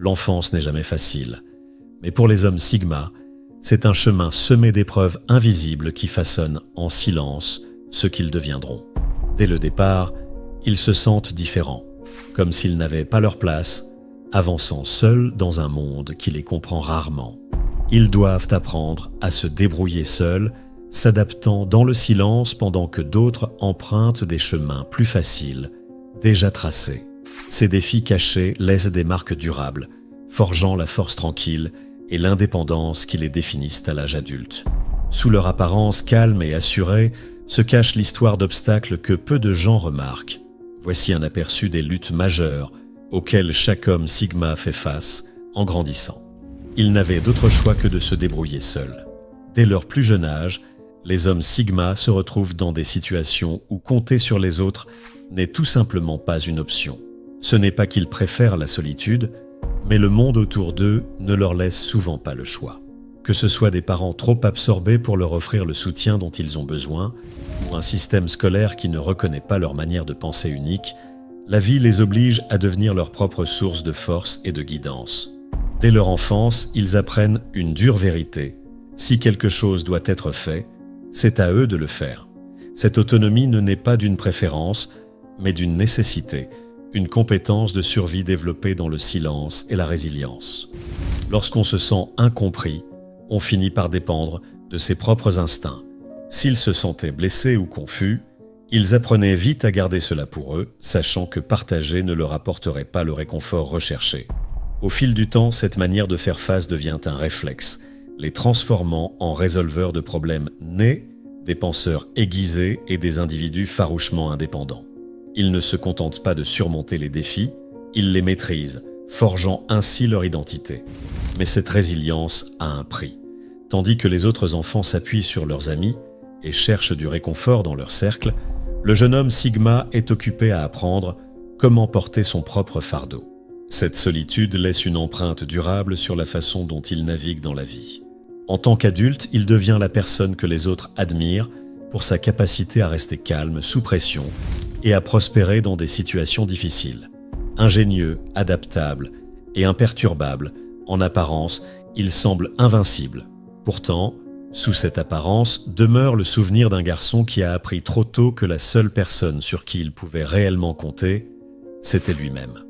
L'enfance n'est jamais facile. Mais pour les hommes Sigma, c'est un chemin semé d'épreuves invisibles qui façonnent en silence ce qu'ils deviendront. Dès le départ, ils se sentent différents, comme s'ils n'avaient pas leur place, avançant seuls dans un monde qui les comprend rarement. Ils doivent apprendre à se débrouiller seuls, s'adaptant dans le silence pendant que d'autres empruntent des chemins plus faciles, déjà tracés. Ces défis cachés laissent des marques durables, forgeant la force tranquille et l'indépendance qui les définissent à l'âge adulte. Sous leur apparence calme et assurée se cache l'histoire d'obstacles que peu de gens remarquent. Voici un aperçu des luttes majeures auxquelles chaque homme Sigma fait face en grandissant. Ils n'avaient d'autre choix que de se débrouiller seuls. Dès leur plus jeune âge, les hommes Sigma se retrouvent dans des situations où compter sur les autres n'est tout simplement pas une option. Ce n'est pas qu'ils préfèrent la solitude, mais le monde autour d'eux ne leur laisse souvent pas le choix. Que ce soit des parents trop absorbés pour leur offrir le soutien dont ils ont besoin, ou un système scolaire qui ne reconnaît pas leur manière de penser unique, la vie les oblige à devenir leur propre source de force et de guidance. Dès leur enfance, ils apprennent une dure vérité. Si quelque chose doit être fait, c'est à eux de le faire. Cette autonomie ne naît pas d'une préférence, mais d'une nécessité, une compétence de survie développée dans le silence et la résilience. Lorsqu'on se sent incompris, on finit par dépendre de ses propres instincts. S'ils se sentaient blessés ou confus, ils apprenaient vite à garder cela pour eux, sachant que partager ne leur apporterait pas le réconfort recherché. Au fil du temps, cette manière de faire face devient un réflexe, les transformant en résolveurs de problèmes nés, des penseurs aiguisés et des individus farouchement indépendants. Ils ne se contentent pas de surmonter les défis, ils les maîtrisent, forgeant ainsi leur identité. Mais cette résilience a un prix. Tandis que les autres enfants s'appuient sur leurs amis et cherchent du réconfort dans leur cercle, le jeune homme Sigma est occupé à apprendre comment porter son propre fardeau. Cette solitude laisse une empreinte durable sur la façon dont il navigue dans la vie. En tant qu'adulte, il devient la personne que les autres admirent pour sa capacité à rester calme, sous pression, et à prospérer dans des situations difficiles. Ingénieux, adaptable et imperturbable, en apparence, il semble invincible. Pourtant, sous cette apparence demeure le souvenir d'un garçon qui a appris trop tôt que la seule personne sur qui il pouvait réellement compter, c'était lui-même.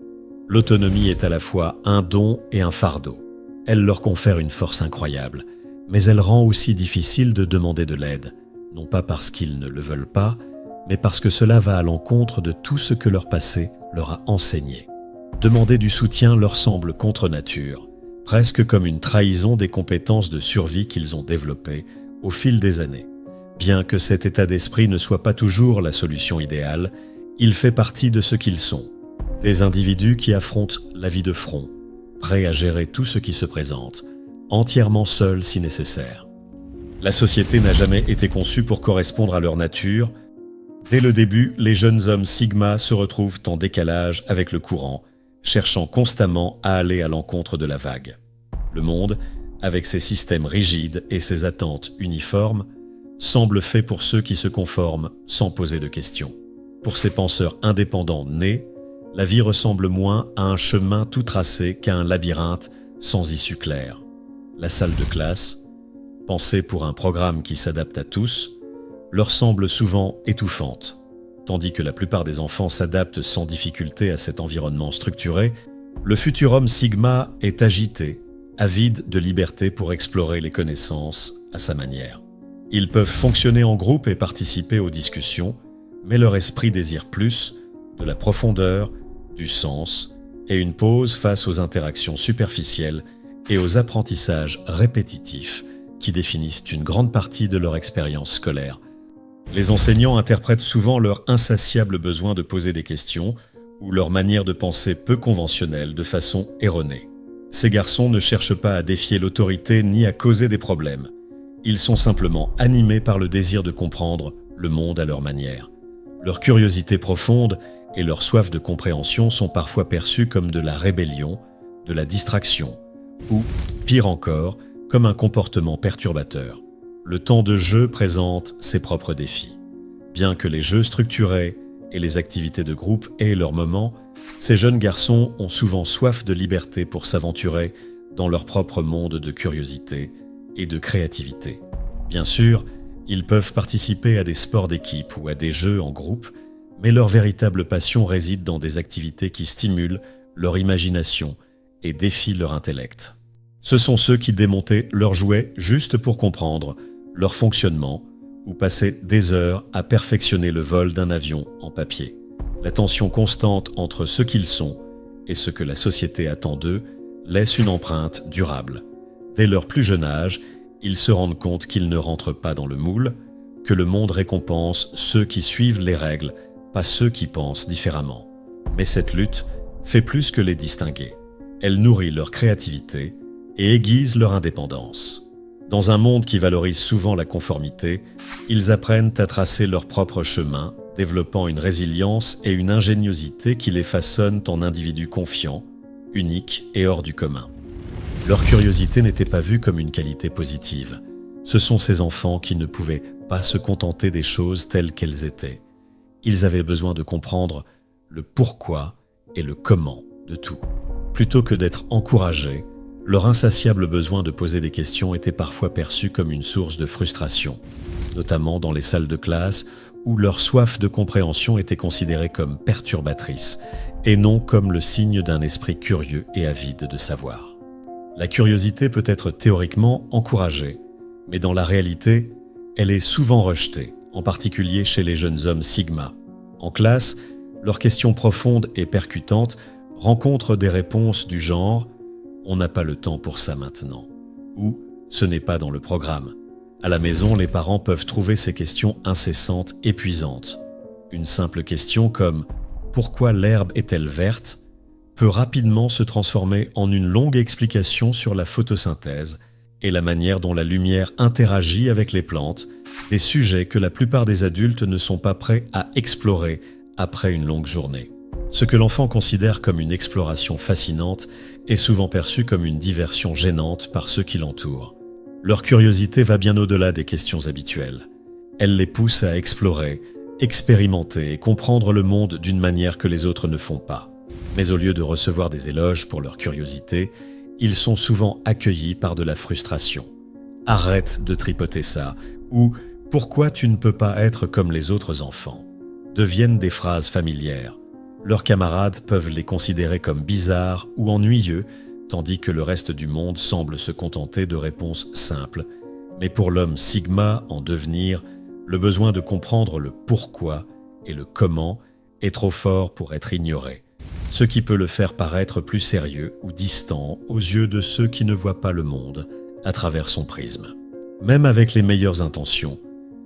L'autonomie est à la fois un don et un fardeau. Elle leur confère une force incroyable, mais elle rend aussi difficile de demander de l'aide, non pas parce qu'ils ne le veulent pas, mais parce que cela va à l'encontre de tout ce que leur passé leur a enseigné. Demander du soutien leur semble contre nature, presque comme une trahison des compétences de survie qu'ils ont développées au fil des années. Bien que cet état d'esprit ne soit pas toujours la solution idéale, il fait partie de ce qu'ils sont. Des individus qui affrontent la vie de front, prêts à gérer tout ce qui se présente, entièrement seuls si nécessaire. La société n'a jamais été conçue pour correspondre à leur nature. Dès le début, les jeunes hommes Sigma se retrouvent en décalage avec le courant, cherchant constamment à aller à l'encontre de la vague. Le monde, avec ses systèmes rigides et ses attentes uniformes, semble fait pour ceux qui se conforment sans poser de questions. Pour ces penseurs indépendants nés, la vie ressemble moins à un chemin tout tracé qu'à un labyrinthe sans issue claire. La salle de classe, pensée pour un programme qui s'adapte à tous, leur semble souvent étouffante. Tandis que la plupart des enfants s'adaptent sans difficulté à cet environnement structuré, le futur homme Sigma est agité, avide de liberté pour explorer les connaissances à sa manière. Ils peuvent fonctionner en groupe et participer aux discussions, mais leur esprit désire plus, de la profondeur, du sens et une pause face aux interactions superficielles et aux apprentissages répétitifs qui définissent une grande partie de leur expérience scolaire. Les enseignants interprètent souvent leur insatiable besoin de poser des questions ou leur manière de penser peu conventionnelle de façon erronée. Ces garçons ne cherchent pas à défier l'autorité ni à causer des problèmes. Ils sont simplement animés par le désir de comprendre le monde à leur manière. Leur curiosité profonde et leur soif de compréhension sont parfois perçus comme de la rébellion, de la distraction, ou, pire encore, comme un comportement perturbateur. Le temps de jeu présente ses propres défis. Bien que les jeux structurés et les activités de groupe aient leur moment, ces jeunes garçons ont souvent soif de liberté pour s'aventurer dans leur propre monde de curiosité et de créativité. Bien sûr, ils peuvent participer à des sports d'équipe ou à des jeux en groupe, mais leur véritable passion réside dans des activités qui stimulent leur imagination et défient leur intellect. Ce sont ceux qui démontaient leurs jouets juste pour comprendre leur fonctionnement ou passaient des heures à perfectionner le vol d'un avion en papier. La tension constante entre ce qu'ils sont et ce que la société attend d'eux laisse une empreinte durable. Dès leur plus jeune âge, ils se rendent compte qu'ils ne rentrent pas dans le moule, que le monde récompense ceux qui suivent les règles, pas ceux qui pensent différemment. Mais cette lutte fait plus que les distinguer. Elle nourrit leur créativité et aiguise leur indépendance. Dans un monde qui valorise souvent la conformité, ils apprennent à tracer leur propre chemin, développant une résilience et une ingéniosité qui les façonnent en individus confiants, uniques et hors du commun. Leur curiosité n'était pas vue comme une qualité positive. Ce sont ces enfants qui ne pouvaient pas se contenter des choses telles qu'elles étaient. Ils avaient besoin de comprendre le pourquoi et le comment de tout. Plutôt que d'être encouragés, leur insatiable besoin de poser des questions était parfois perçu comme une source de frustration, notamment dans les salles de classe où leur soif de compréhension était considérée comme perturbatrice et non comme le signe d'un esprit curieux et avide de savoir. La curiosité peut être théoriquement encouragée, mais dans la réalité, elle est souvent rejetée, en particulier chez les jeunes hommes sigma. En classe, leurs questions profondes et percutantes rencontrent des réponses du genre « on n'a pas le temps pour ça maintenant » ou « ce n'est pas dans le programme ». À la maison, les parents peuvent trouver ces questions incessantes, épuisantes. Une simple question comme « pourquoi l'herbe est-elle verte ?» peut rapidement se transformer en une longue explication sur la photosynthèse et la manière dont la lumière interagit avec les plantes, des sujets que la plupart des adultes ne sont pas prêts à explorer après une longue journée. Ce que l'enfant considère comme une exploration fascinante est souvent perçu comme une diversion gênante par ceux qui l'entourent. Leur curiosité va bien au-delà des questions habituelles. Elle les pousse à explorer, expérimenter et comprendre le monde d'une manière que les autres ne font pas. Mais au lieu de recevoir des éloges pour leur curiosité, ils sont souvent accueillis par de la frustration. « Arrête de tripoter ça » ou « Pourquoi tu ne peux pas être comme les autres enfants ?» deviennent des phrases familières. Leurs camarades peuvent les considérer comme bizarres ou ennuyeux, tandis que le reste du monde semble se contenter de réponses simples. Mais pour l'homme sigma en devenir, le besoin de comprendre le pourquoi et le comment est trop fort pour être ignoré, ce qui peut le faire paraître plus sérieux ou distant aux yeux de ceux qui ne voient pas le monde à travers son prisme. Même avec les meilleures intentions,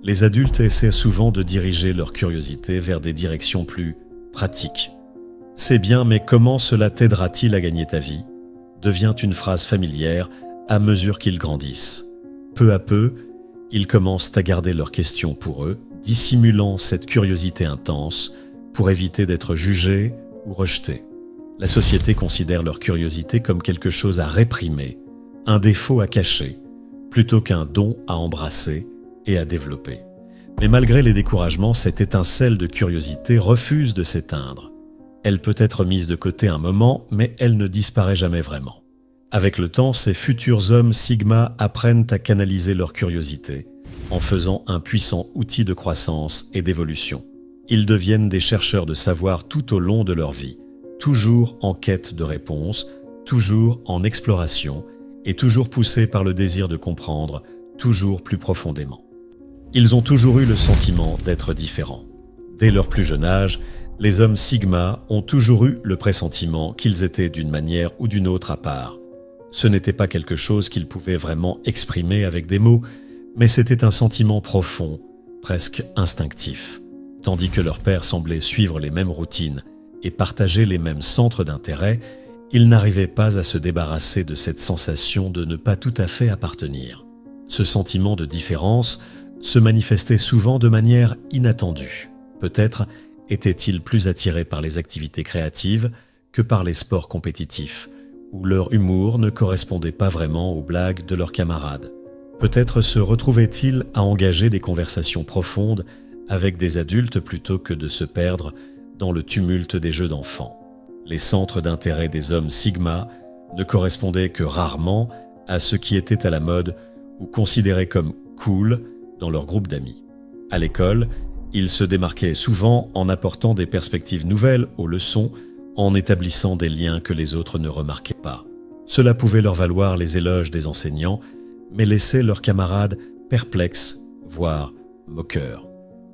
les adultes essaient souvent de diriger leur curiosité vers des directions plus pratiques. « C'est bien, mais comment cela t'aidera-t-il à gagner ta vie ?» devient une phrase familière à mesure qu'ils grandissent. Peu à peu, ils commencent à garder leurs questions pour eux, dissimulant cette curiosité intense pour éviter d'être jugés ou rejetés. La société considère leur curiosité comme quelque chose à réprimer, un défaut à cacher, plutôt qu'un don à embrasser et à développer. Mais malgré les découragements, cette étincelle de curiosité refuse de s'éteindre. Elle peut être mise de côté un moment, mais elle ne disparaît jamais vraiment. Avec le temps, ces futurs hommes sigma apprennent à canaliser leur curiosité, en faisant un puissant outil de croissance et d'évolution. Ils deviennent des chercheurs de savoir tout au long de leur vie, toujours en quête de réponses, toujours en exploration et toujours poussés par le désir de comprendre toujours plus profondément. Ils ont toujours eu le sentiment d'être différents. Dès leur plus jeune âge, les hommes sigma ont toujours eu le pressentiment qu'ils étaient d'une manière ou d'une autre à part. Ce n'était pas quelque chose qu'ils pouvaient vraiment exprimer avec des mots, mais c'était un sentiment profond, presque instinctif. Tandis que leur père semblait suivre les mêmes routines et partager les mêmes centres d'intérêt, ils n'arrivaient pas à se débarrasser de cette sensation de ne pas tout à fait appartenir. Ce sentiment de différence se manifestait souvent de manière inattendue. Peut-être étaient-ils plus attirés par les activités créatives que par les sports compétitifs, où leur humour ne correspondait pas vraiment aux blagues de leurs camarades. Peut-être se retrouvaient-ils à engager des conversations profondes avec des adultes plutôt que de se perdre dans le tumulte des jeux d'enfants. Les centres d'intérêt des hommes Sigma ne correspondaient que rarement à ce qui était à la mode ou considéré comme cool dans leur groupe d'amis. À l'école, ils se démarquaient souvent en apportant des perspectives nouvelles aux leçons, en établissant des liens que les autres ne remarquaient pas. Cela pouvait leur valoir les éloges des enseignants, mais laissait leurs camarades perplexes, voire moqueurs.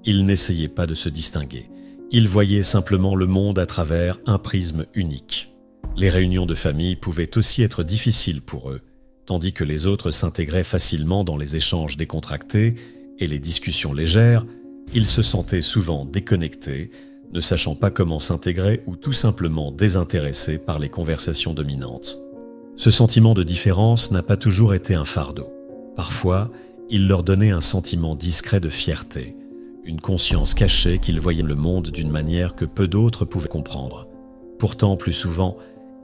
Ils n'essayaient pas de se distinguer. Ils voyaient simplement le monde à travers un prisme unique. Les réunions de famille pouvaient aussi être difficiles pour eux, tandis que les autres s'intégraient facilement dans les échanges décontractés et les discussions légères. Ils se sentaient souvent déconnectés, ne sachant pas comment s'intégrer ou tout simplement désintéressés par les conversations dominantes. Ce sentiment de différence n'a pas toujours été un fardeau. Parfois, il leur donnait un sentiment discret de fierté, une conscience cachée qu'ils voyaient le monde d'une manière que peu d'autres pouvaient comprendre. Pourtant, plus souvent,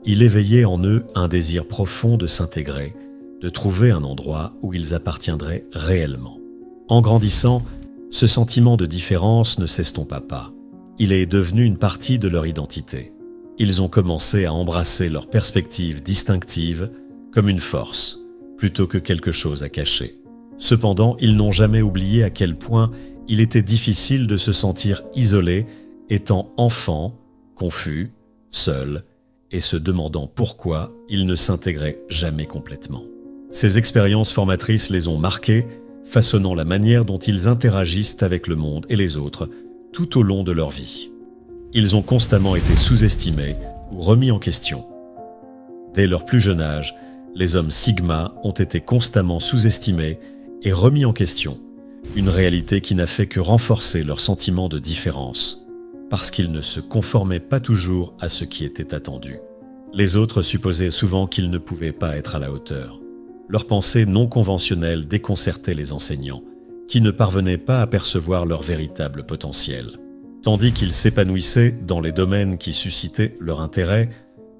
il éveillait en eux un désir profond de s'intégrer, de trouver un endroit où ils appartiendraient réellement. En grandissant, ce sentiment de différence ne s'estompa pas. Il est devenu une partie de leur identité. Ils ont commencé à embrasser leur perspective distinctive comme une force, plutôt que quelque chose à cacher. Cependant, ils n'ont jamais oublié à quel point il était difficile de se sentir isolé, étant enfant, confus, seul, et se demandant pourquoi ils ne s'intégraient jamais complètement. Ces expériences formatrices les ont marqués, façonnant la manière dont ils interagissent avec le monde et les autres tout au long de leur vie. Ils ont constamment été sous-estimés ou remis en question. Dès leur plus jeune âge, les hommes Sigma ont été constamment sous-estimés et remis en question, une réalité qui n'a fait que renforcer leur sentiment de différence, parce qu'ils ne se conformaient pas toujours à ce qui était attendu. Les autres supposaient souvent qu'ils ne pouvaient pas être à la hauteur. Leurs pensées non conventionnelles déconcertaient les enseignants, qui ne parvenaient pas à percevoir leur véritable potentiel. Tandis qu'ils s'épanouissaient dans les domaines qui suscitaient leur intérêt,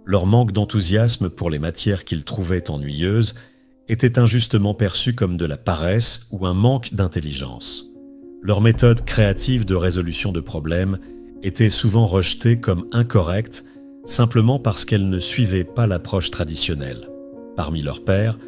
leur manque d'enthousiasme pour les matières qu'ils trouvaient ennuyeuses était injustement perçu comme de la paresse ou un manque d'intelligence. Leur méthode créative de résolution de problèmes était souvent rejetée comme incorrecte simplement parce qu'elle ne suivait pas l'approche traditionnelle. Parmi leurs pairs,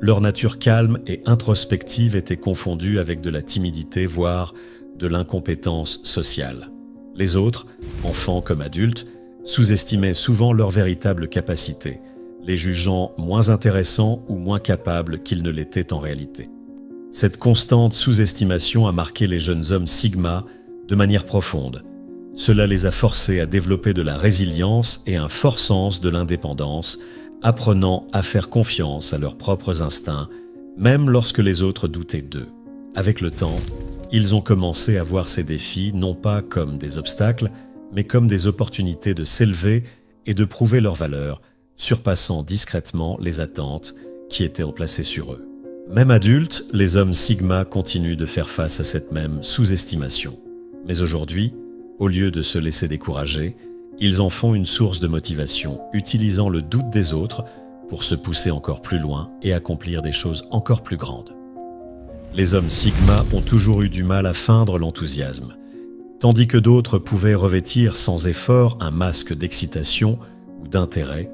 leur nature calme et introspective était confondue avec de la timidité, voire de l'incompétence sociale. Les autres, enfants comme adultes, sous-estimaient souvent leurs véritables capacités, les jugeant moins intéressants ou moins capables qu'ils ne l'étaient en réalité. Cette constante sous-estimation a marqué les jeunes hommes Sigma de manière profonde. Cela les a forcés à développer de la résilience et un fort sens de l'indépendance, apprenant à faire confiance à leurs propres instincts, même lorsque les autres doutaient d'eux. Avec le temps, ils ont commencé à voir ces défis non pas comme des obstacles, mais comme des opportunités de s'élever et de prouver leur valeur, surpassant discrètement les attentes qui étaient placées sur eux. Même adultes, les hommes Sigma continuent de faire face à cette même sous-estimation. Mais aujourd'hui, au lieu de se laisser décourager, ils en font une source de motivation, utilisant le doute des autres pour se pousser encore plus loin et accomplir des choses encore plus grandes. Les hommes Sigma ont toujours eu du mal à feindre l'enthousiasme. Tandis que d'autres pouvaient revêtir sans effort un masque d'excitation ou d'intérêt,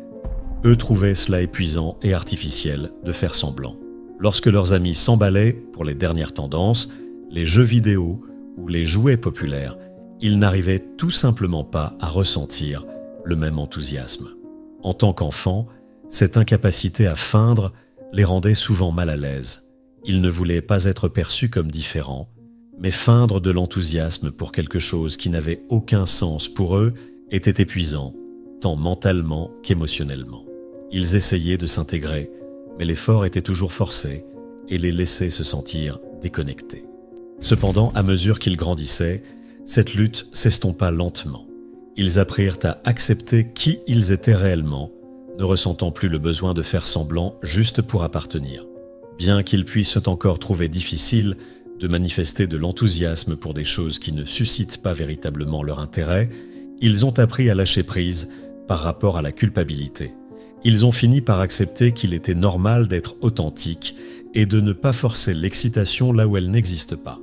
eux trouvaient cela épuisant et artificiel de faire semblant. Lorsque leurs amis s'emballaient pour les dernières tendances, les jeux vidéo ou les jouets populaires, ils n'arrivaient tout simplement pas à ressentir le même enthousiasme. En tant qu'enfants, cette incapacité à feindre les rendait souvent mal à l'aise. Ils ne voulaient pas être perçus comme différents, mais feindre de l'enthousiasme pour quelque chose qui n'avait aucun sens pour eux était épuisant, tant mentalement qu'émotionnellement. Ils essayaient de s'intégrer, mais l'effort était toujours forcé et les laissait se sentir déconnectés. Cependant, à mesure qu'ils grandissaient, cette lutte s'estompa lentement. Ils apprirent à accepter qui ils étaient réellement, ne ressentant plus le besoin de faire semblant juste pour appartenir. Bien qu'ils puissent encore trouver difficile de manifester de l'enthousiasme pour des choses qui ne suscitent pas véritablement leur intérêt, ils ont appris à lâcher prise par rapport à la culpabilité. Ils ont fini par accepter qu'il était normal d'être authentique et de ne pas forcer l'excitation là où elle n'existe pas.